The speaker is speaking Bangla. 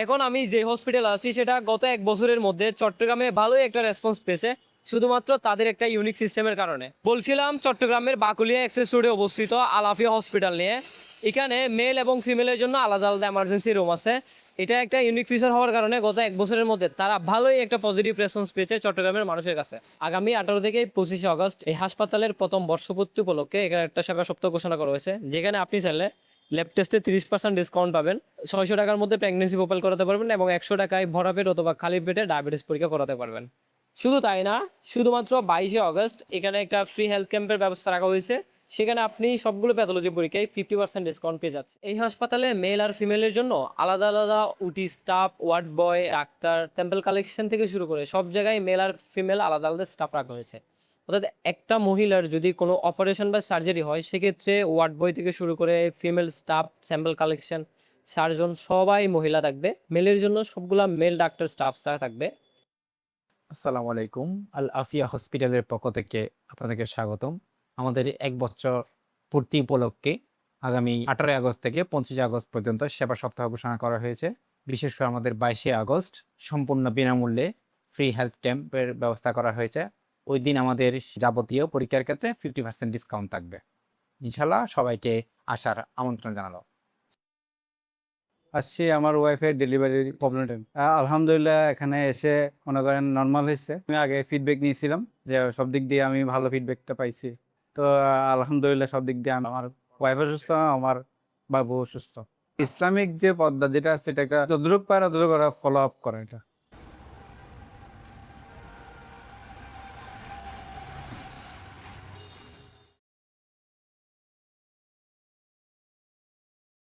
এখন আমি যে হসপিটাল আছি সেটা গত 1 বছরের মধ্যে চট্টগ্রামে ভালোই একটা রেসপন্স পেয়েছে, শুধুমাত্র তাদের একটা ইউনিক সিস্টেমের কারণে। বলছিলাম চট্টগ্রামের বাকুলিয়া এক্সেস রোডে অবস্থিত আলাফিয়া হসপিটাল নিয়ে। এখানে মেল এবং ফিমেলের জন্য আলাদা আলাদা এমার্জেন্সি রুম আছে। এটা একটা ইউনিক ফিচার হওয়ার কারণে গত 1 বছরের মধ্যে তারা ভালোই একটা পজিটিভ রেসপন্স পেয়েছে চট্টগ্রামের মানুষের কাছে। আগামী 18 থেকে 25 আগস্ট এই হাসপাতালের প্রথম বর্ষপূর্তি উপলক্ষে এখানে একটা সেবা সপ্তাহ ঘোষণা করা হয়েছে, যেখানে আপনি চাইলে ল্যাব টেস্টে 30% ডিসকাউন্ট পাবেন। 600 টাকার মধ্যে প্রেগনেন্সি প্রোফাইল করাতে পারবেন এবং 100 টাকায় ভরা পেট অথবা খালি পেটে ডায়াবেটিস পরীক্ষা করাতে পারবেন। শুধু তাই না, শুধুমাত্র 22 আগস্ট এখানে একটা ফ্রি হেলথ ক্যাম্পের ব্যবস্থা রাখা হয়েছে। সেখানে আপনি সবগুলো প্যাথোলজি পরীক্ষায় 50% ডিসকাউন্ট পেয়ে যাচ্ছে। এই হাসপাতালে মেল আর ফিমেলের জন্য আলাদা আলাদা উটি স্টাফ, ওয়ার্ড বয়, ডাক্তার, স্যাম্পল কালেকশন থেকে শুরু করে সব জায়গায় মেল আর ফিমেল আলাদা আলাদা স্টাফ রাখা হয়েছে। অর্থাৎ একটা মহিলার যদি কোনো অপারেশন বা সার্জারি হয়, সেক্ষেত্রে ওয়ার্ড বয় থেকে শুরু করে female staff, sample collection, surgeon সবাই মহিলা থাকবে। মেলের জন্য সবগুলা মেল ডাক্তার স্টাফ থাকবে। আসসালামু আলাইকুম। আল আফিয়া হসপিটালের পক্ষ থেকে আপনাদেরকে স্বাগতম। আমাদের 1 বছর পূর্তি উপলক্ষে আগামী 18 আগস্ট থেকে 25 আগস্ট পর্যন্ত সেবা সপ্তাহ ঘোষণা করা হয়েছে। বিশেষ করে আমাদের 22 আগস্ট সম্পূর্ণ বিনামূল্যে ফ্রি হেলথ ক্যাম্পের ব্যবস্থা করা হয়েছে। ওই দিন আমাদের যাবতীয় পরীক্ষার ক্ষেত্রে 50% ডিসকাউন্ট থাকবে। ইনশাল্লাহ সবাইকে আসার আমন্ত্রণ জানালো। আসছি আমার ওয়াইফের ডেলিভারি প্রবলেম। আলহামদুলিল্লাহ এখানে এসে মনে করেন নর্মাল হয়েছে। আমি আগে ফিডব্যাক নিয়েছিলাম যে সব দিক দিয়ে আমি ভালো ফিডব্যাকটা পাইছি। তো আলহামদুলিল্লাহ সব দিক দিয়ে আমার ওয়াইফও সুস্থ, আমার বাবুও সুস্থ। ইসলামিক যে পদ্ধতিটা আছে সেটা যতটুকু পারে ততটুকু ফলো আপ করে এটা।